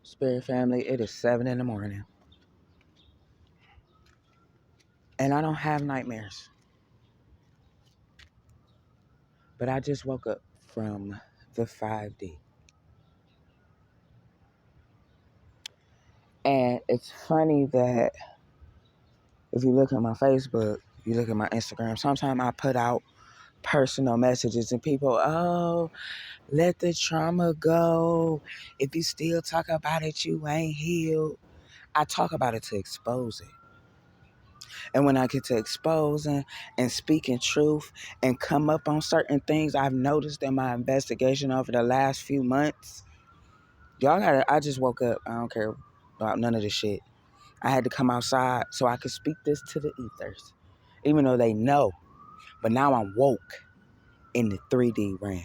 Spirit family, it is 7 in the morning. And I don't have nightmares. But I just woke up from the 5D. And it's funny that if you look at my Facebook, you look at my Instagram, sometimes I put out personal messages and people, oh, let the trauma go. If you still talk about it, you ain't healed. I talk about it to expose it. And when I get to exposing and speaking truth and come up on certain things I've noticed in my investigation over the last few months, I just woke up. I don't care about none of this shit. I had to come outside so I could speak this to the ethers, even though they know. But now I'm woke in the 3D realm.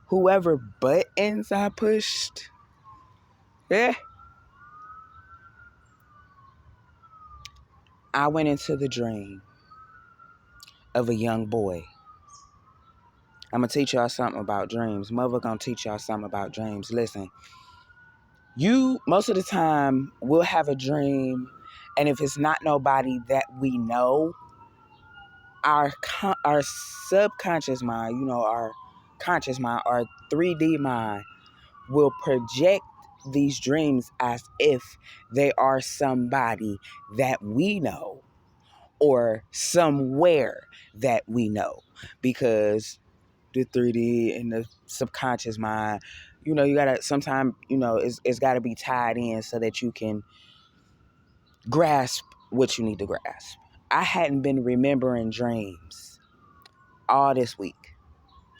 Whoever buttons I pushed, yeah, I went into the dream of a young boy. I'm going to teach y'all something about dreams. Mother going to teach y'all something about dreams. Listen, you, most of the time, will have a dream, and if it's not nobody that we know, our subconscious mind, our conscious mind, our 3D mind will project these dreams as if they are somebody that we know or somewhere that we know, because the 3D and the subconscious mind, you gotta sometimes, it's gotta be tied in so that you can grasp what you need to grasp. I hadn't been remembering dreams all this week.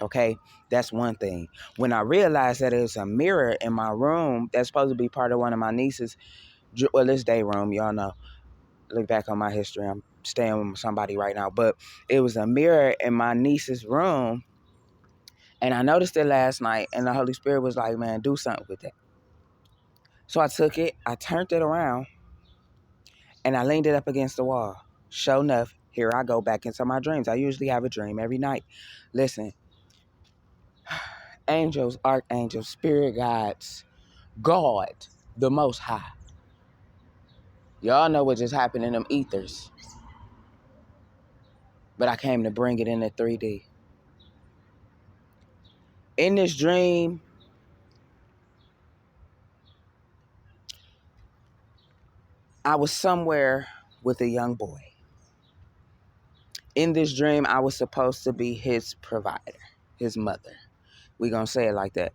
Okay, that's one thing. When I realized that there's a mirror in my room that's supposed to be part of one of my nieces, well, it's day room, y'all know. Look back on my history. I'm staying with somebody right now, but it was a mirror in my niece's room, and I noticed it last night, and the Holy Spirit was like, man, do something with it. So I took it, I turned it around, and I leaned it up against the wall. Sure enough, here I go back into my dreams. I usually have a dream every night. Listen, angels, archangels, spirit guides, God, the Most High. Y'all know what just happened in them ethers. But I came to bring it into 3D. In this dream, I was somewhere with a young boy. In this dream, I was supposed to be his provider, his mother. We gonna say it like that.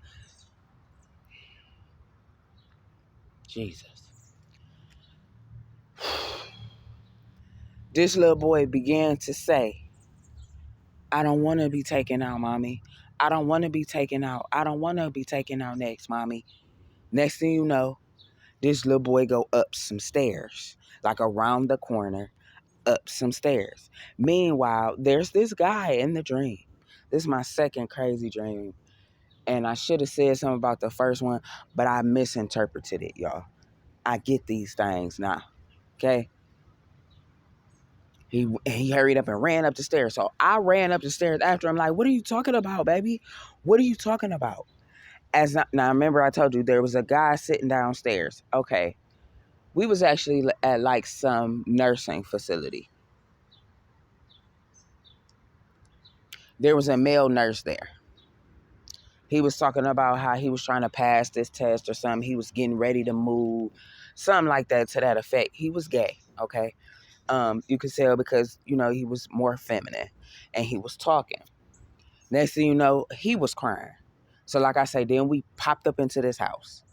Jesus. This little boy began to say, I don't want to be taken out, mommy. I don't want to be taken out. I don't want to be taken out next, mommy. Next thing you know, this little boy go up some stairs, like around the corner, up some stairs. Meanwhile, there's this guy in the dream. This is my second crazy dream. And I should have said something about the first one, but I misinterpreted it, y'all. I get these things now, okay? He hurried up and ran up the stairs. So I ran up the stairs after him like, what are you talking about, baby? What are you talking about? Now, remember I told you there was a guy sitting downstairs. Okay. We was actually at like some nursing facility. There was a male nurse there. He was talking about how he was trying to pass this test or something. He was getting ready to move, something like that to that effect. He was gay, okay? You could tell because, he was more feminine and he was talking. Next thing you know, he was crying. So like I say, then we popped up into this house.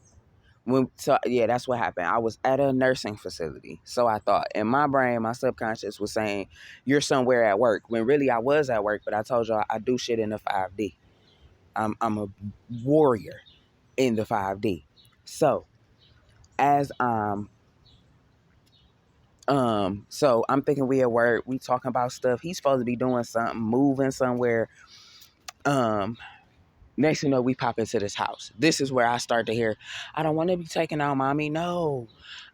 That's what happened. I was at a nursing facility. So I thought, in my brain, my subconscious was saying, you're somewhere at work. When really I was at work, but I told y'all I do shit in the 5D. I'm a warrior in the 5D. So as so I'm thinking we at work, we talking about stuff. He's supposed to be doing something, moving somewhere. Next thing you know, we pop into this house. This is where I start to hear, I don't want to be taken out, mommy. No,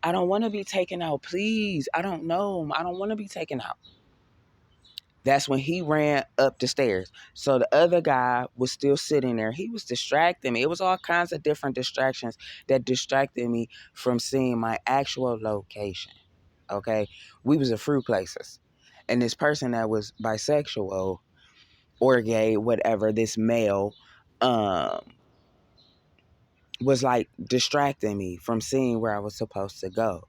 I don't want to be taken out. Please. I don't know. I don't want to be taken out. That's when he ran up the stairs. So the other guy was still sitting there. He was distracting me. It was all kinds of different distractions that distracted me from seeing my actual location. Okay? We was at fruit places. And this person that was bisexual or gay, whatever, this male, um, was like distracting me from seeing where I was supposed to go.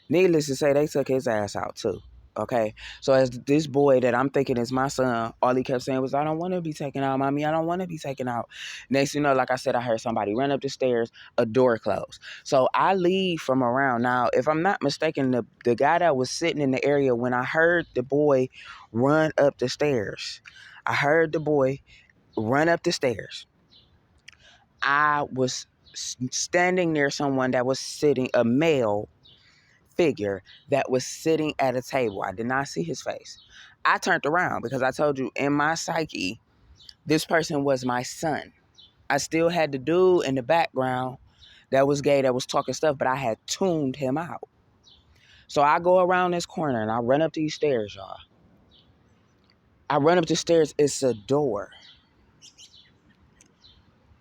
Needless to say, they took his ass out too. Okay. So as this boy that I'm thinking is my son, all he kept saying was, I don't want to be taken out, mommy. I don't want to be taken out. Next thing you know, like I said, I heard somebody run up the stairs, a door closed. So I leave from around. Now, if I'm not mistaken, the guy that was sitting in the area when I heard the boy run up the stairs, I heard the boy run up the stairs. I was standing near someone that was sitting, a male figure that was sitting at a table. I did not see his face. I turned around because I told you in my psyche, this person was my son. I still had the dude in the background that was gay, that was talking stuff, but I had tuned him out. So I go around this corner and I run up these stairs, y'all. I run up the stairs. It's a door,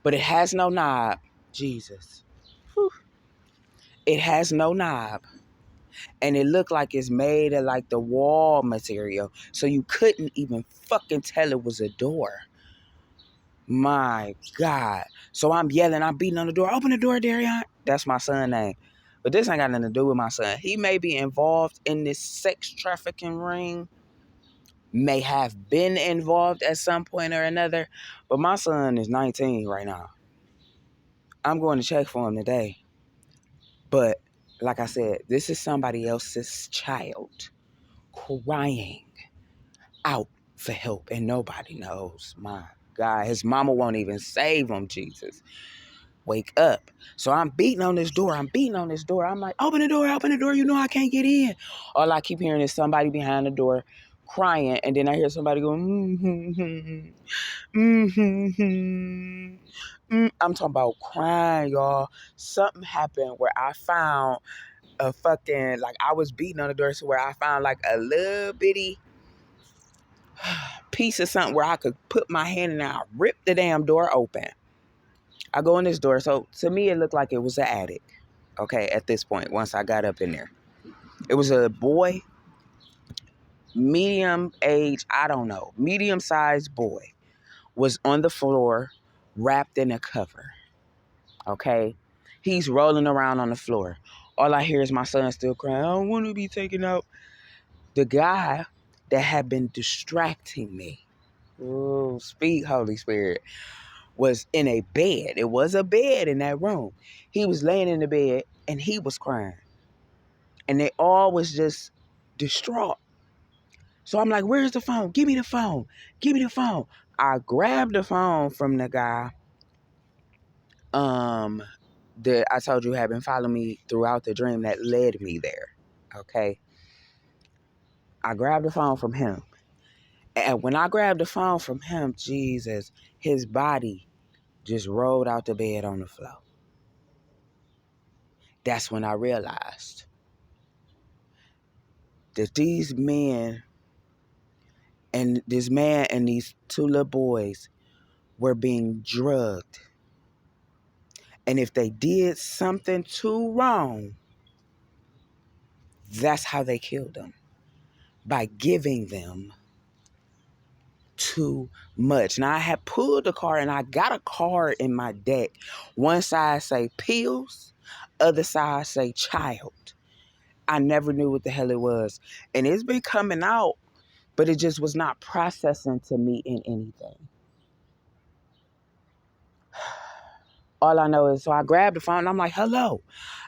but it has no knob. Jesus. Whew. It has no knob. And it looked like it's made of like the wall material. So you couldn't even fucking tell it was a door. My God. So I'm yelling, I'm beating on the door. Open the door, Darion. That's my son's name. But this ain't got nothing to do with my son. He may be involved in this sex trafficking ring, may have been involved at some point or another. But my son is 19 right now. I'm going to check for him today. But like I said, this is somebody else's child crying out for help and nobody knows. My God, his mama won't even save him, Jesus. Wake up. So I'm beating on this door. I'm like, open the door. You know I can't get in. All I keep hearing is somebody behind the door crying. And then I hear somebody going, I'm talking about crying, y'all. Something happened where I found a fucking, like I was beating on the door, so where I found like a little bitty piece of something where I could put my hand in and I ripped the damn door open. I go in this door. So to me, it looked like it was an attic. Okay, at this point, once I got up in there. It was a boy, medium age, I don't know, medium-sized boy was on the floor wrapped in a cover. Okay? He's rolling around on the floor. All I hear is my son still crying, I don't want to be taken out. The guy that had been distracting me, oh, speak Holy Spirit, was in a bed. It was a bed in that room. He was laying in the bed and he was crying. And they all was just distraught. So I'm like, where's the phone? Give me the phone. Give me the phone. I grabbed the phone from the guy that I told you had been following me throughout the dream that led me there. Okay. I grabbed the phone from him. And when I grabbed the phone from him, Jesus, his body just rolled out the bed on the floor. That's when I realized that these men and this man and these two little boys were being drugged. And if they did something too wrong, that's how they killed them. By giving them too much. Now I had pulled the card and I got a card in my deck. One side say pills, other side say child. I never knew what the hell it was. And it's been coming out, but it just was not processing to me in anything. All I know is, so I grabbed the phone and I'm like, hello.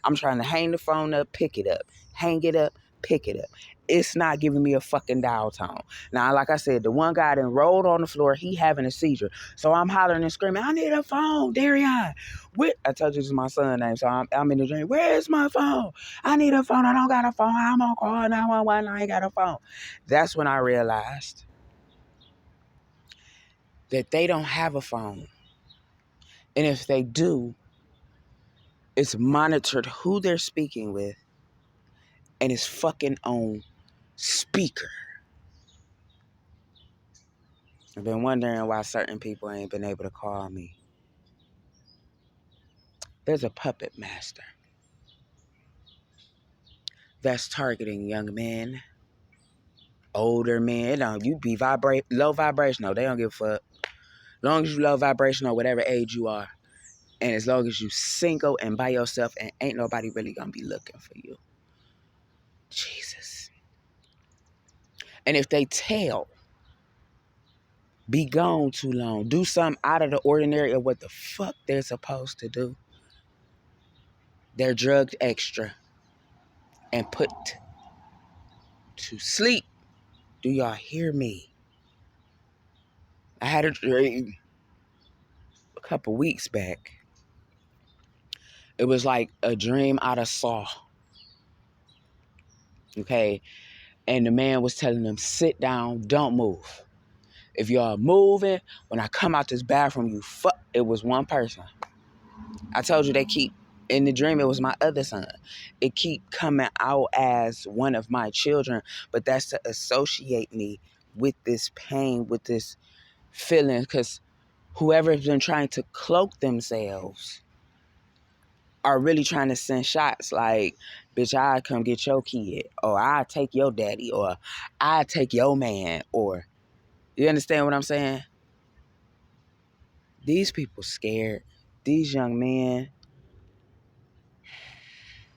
I'm trying to hang the phone up, pick it up. Hang it up, pick it up. It's not giving me a fucking dial tone. Now, like I said, the one guy that rolled on the floor, he having a seizure. So I'm hollering and screaming, I need a phone, Darion. I told you this is my son's name, so I'm in the dream. Where's my phone? I need a phone. I don't got a phone. I'm going to call 911. I ain't got a phone. That's when I realized that they don't have a phone. And if they do, it's monitored who they're speaking with, and it's fucking on speaker. I've been wondering why certain people ain't been able to call me. There's a puppet master that's targeting young men, older men. You be low vibrational. They don't give a fuck. As long as you low vibrational, whatever age you are, and as long as you single and by yourself, and ain't nobody really gonna be looking for you. Jesus. And if they tell, be gone too long, do something out of the ordinary of what the fuck they're supposed to do, they're drugged extra and put to sleep. Do y'all hear me? I had a dream a couple weeks back. It was like a dream out of Saw. Okay? And the man was telling them, sit down, don't move. If y'all moving, when I come out this bathroom, you fuck. It was one person. I told you they keep, in the dream, it was my other son. It keep coming out as one of my children, but that's to associate me with this pain, with this feeling, because whoever's been trying to cloak themselves are really trying to send shots like, bitch, I come get your kid, or I take your daddy, or I take your man, or, you understand what I'm saying? These people scared. These young men,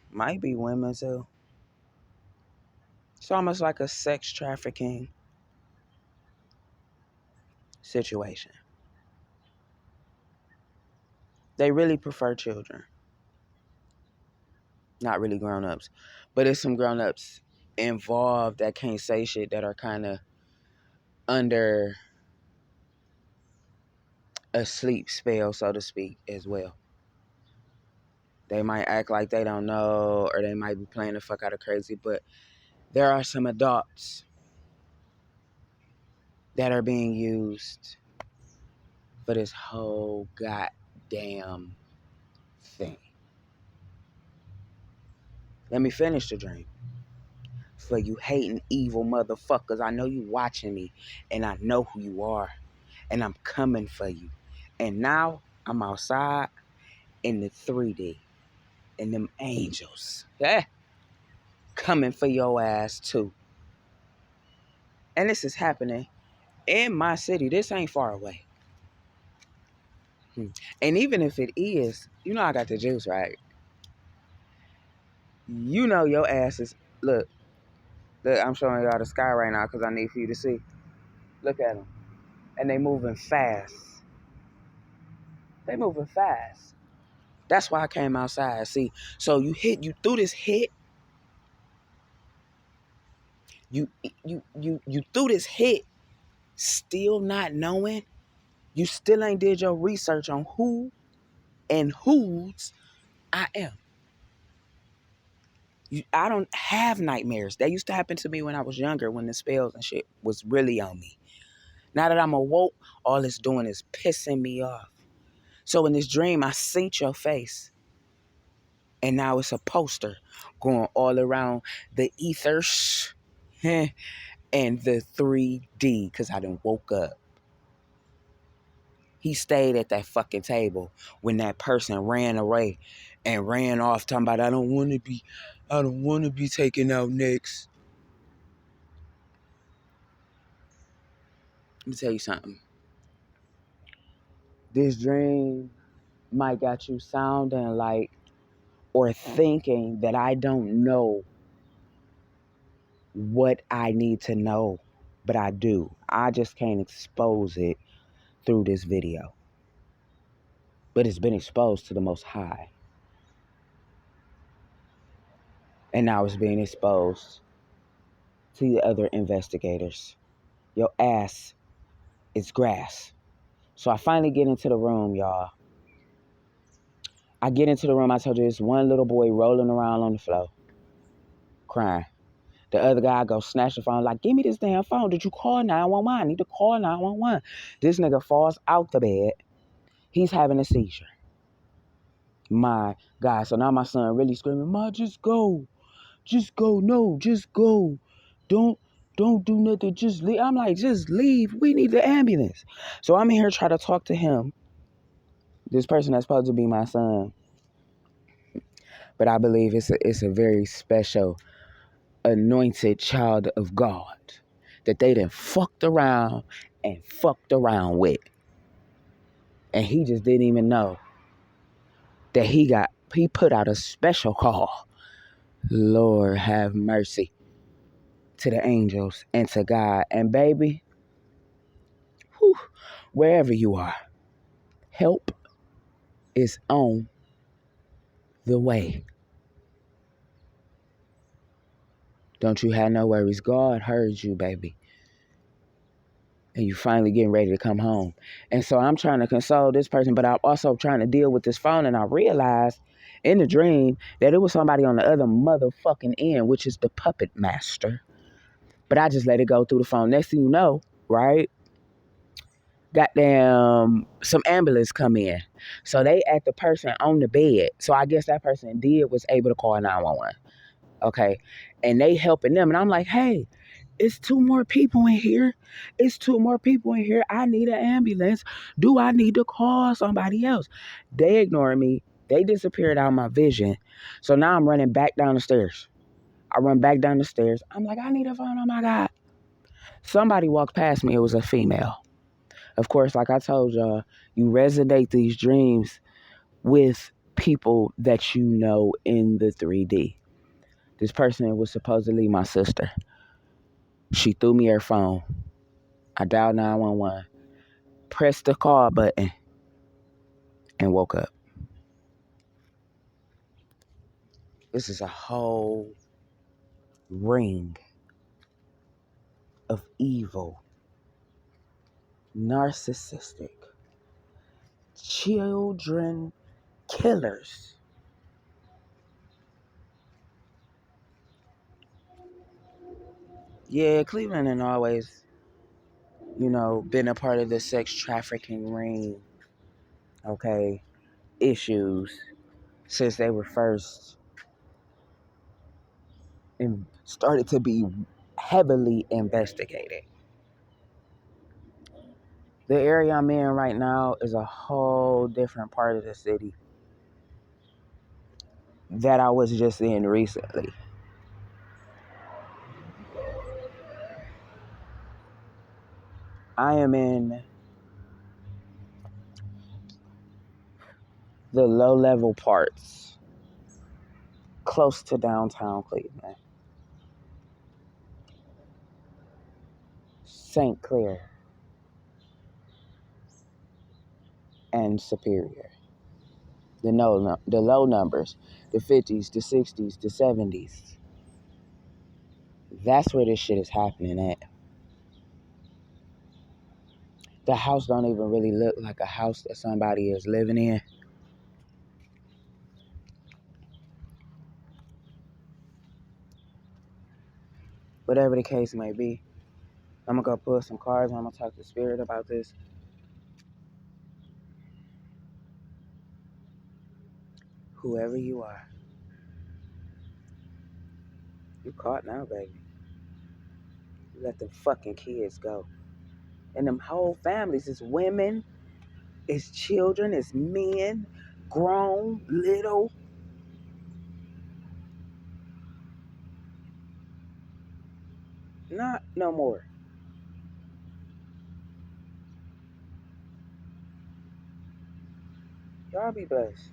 might be women too. It's almost like a sex trafficking situation. They really prefer children, not really grown-ups. But it's some grown-ups involved that can't say shit, that are kind of under a sleep spell, so to speak, as well. They might act like they don't know, or they might be playing the fuck out of crazy, but there are some adults that are being used for this whole goddamn thing. Let me finish the dream. For you hating evil motherfuckers, I know you watching me, and I know who you are, and I'm coming for you. And now I'm outside in the 3D, and them angels, coming for your ass too. And this is happening in my city. This ain't far away. And even if it is, you know I got the juice, right? You know your ass is, look, I'm showing y'all the sky right now because I need for you to see. Look at them. And they moving fast. They moving fast. That's why I came outside. See, so you threw this hit. You threw this hit, still not knowing. You still ain't did your research on who and whose I am. I don't have nightmares. That used to happen to me when I was younger, when the spells and shit was really on me. Now that I'm awoke, all it's doing is pissing me off. So in this dream, I seen your face. And now it's a poster going all around the ethers and the 3D, because I done woke up. He stayed at that fucking table when that person ran away and ran off talking about, I don't want to be taken out next. Let me tell you something. This dream might got you sounding like, or thinking that I don't know what I need to know, but I do. I just can't expose it through this video. But it's been exposed to the Most High. And now it's being exposed to the other investigators. Your ass is grass. So I finally get into the room, y'all. I get into the room. I told you, there's one little boy rolling around on the floor, crying. The other guy goes snatch the phone, like, give me this damn phone. Did you call 911? I need to call 911. This nigga falls out the bed. He's having a seizure. My God. So now my son really screaming, Ma, just go. Just go. No, just go. Don't Don't do nothing, just leave. I'm like, just leave. We need the ambulance. So I'm here trying to talk to him, this person that's supposed to be my son. But I believe it's a very special, anointed child of God that they done fucked around with. And he just didn't even know that he put out a special call. Lord have mercy, to the angels and to God. And baby, whew, wherever you are, help is on the way. Don't you have no worries. God heard you, baby. And you finally getting ready to come home. And so I'm trying to console this person, but I'm also trying to deal with this phone. And I realized in the dream that it was somebody on the other motherfucking end, which is the puppet master. But I just let it go through the phone. Next thing you know, right? Goddamn, some ambulance come in. So they at the person on the bed. So I guess that person was able to call 911. Okay. And they helping them. And I'm like, hey, it's two more people in here. It's two more people in here. I need an ambulance. Do I need to call somebody else? They ignored me. They disappeared out of my vision. So now I'm running back down the stairs. I run back down the stairs. I'm like, I need a phone. Oh my God. Somebody walked past me. It was a female. Of course, like I told y'all, you resonate these dreams with people that you know in the 3D. This person was supposedly my sister. She threw me her phone. I dialed 911, pressed the call button, and woke up. This is a whole ring of evil, narcissistic, children killers. Yeah, Cleveland ain't always, been a part of the sex trafficking ring, okay, issues since they were first and started to be heavily investigated. The area I'm in right now is a whole different part of the city that I was just in recently. I am in the low level parts, close to downtown Cleveland, St. Clair, and Superior. The low numbers, the 50s, the 60s, the 70s. That's where this shit is happening at. The house don't even really look like a house that somebody is living in. Whatever the case may be, I'm gonna go pull some cards and I'm gonna talk to Spirit about this. Whoever you are, you caught now, baby. You let them fucking kids go. And them whole families is women, it's children, it's men, grown, little. Not no more. Y'all be blessed.